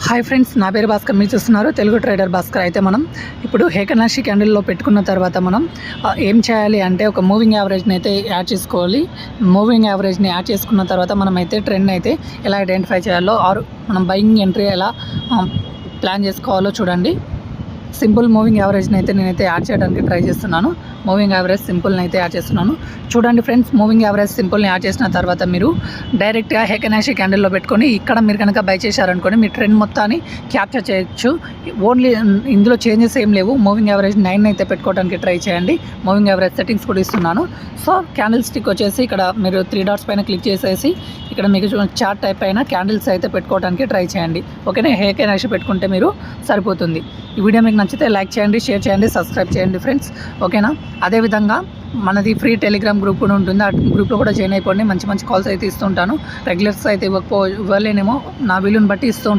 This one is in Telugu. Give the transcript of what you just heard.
హాయ్ ఫ్రెండ్స్, నా పేరు భాస్కర్. మీరు చూస్తున్నారు తెలుగు ట్రేడర్ భాస్కర్. అయితే మనం ఇప్పుడు హేకనాషి క్యాండిల్లో పెట్టుకున్న తర్వాత మనం ఏం చేయాలి అంటే ఒక మూవింగ్ యావరేజ్ని అయితే యాడ్ చేసుకోవాలి. మూవింగ్ యావరేజ్ని యాడ్ చేసుకున్న తర్వాత మనం అయితే ట్రెండ్ అయితే ఎలా ఐడెంటిఫై చేయాలో ఆర్ మనం బయింగ్ ఎంట్రీ ఎలా ప్లాన్ చేసుకోవాలో చూడండి. సింపుల్ మూవింగ్ యావరేజ్ని అయితే నేనైతే యాడ్ చేయడానికి ట్రై చేస్తున్నాను. మూవింగ్ యావరేజ్ సింపుల్ని అయితే యాడ్ చేస్తున్నాను. చూడండి ఫ్రెండ్స్, మూవింగ్ యావరేజ్ సింపుల్ని యాడ్ చేసిన తర్వాత మీరు డైరెక్ట్గా హేకనాషి క్యాండిల్లో పెట్టుకొని ఇక్కడ మీరు కనుక బై చేశారనుకోండి మీ ట్రెండ్ మొత్తాన్ని క్యాప్చర్ చేయొచ్చు. ఓన్లీ ఇందులో చేంజెస్ ఏం లేవు. మూవింగ్ యావరేజ్ 9 అయితే పెట్టుకోవడానికి ట్రై చేయండి. మూవింగ్ యావరేజ్ సెట్టింగ్స్ కూడా ఇస్తున్నాను. సో క్యాండిల్ స్టిక్ వచ్చేసి ఇక్కడ మీరు 3 డాట్స్ పైన క్లిక్ చేసేసి ఇక్కడ మీకు చార్ట్ టైప్ అయిన క్యాండిల్స్ అయితే పెట్టుకోవడానికి ట్రై చేయండి. ఓకేనా, హేకనాషి పెట్టుకుంటే మీరు సరిపోతుంది. ఈ వీడియో మీకు నచ్చితే లైక్ చేయండి, షేర్ చేయండి, సబ్స్క్రైబ్ చేయండి ఫ్రెండ్స్. ఓకేనా, అదేవిధంగా మనది ఫ్రీ టెలిగ్రామ్ గ్రూప్ కూడా ఉంటుంది. ఆ గ్రూప్లో కూడా జాయిన్ అయిపోండి. మంచి మంచి కాల్స్ అయితే ఇస్తుంటాను. రెగ్యులర్స్ అయితే ఇవ్వలేనేమో, నా వీలుని బట్టి ఇస్తూ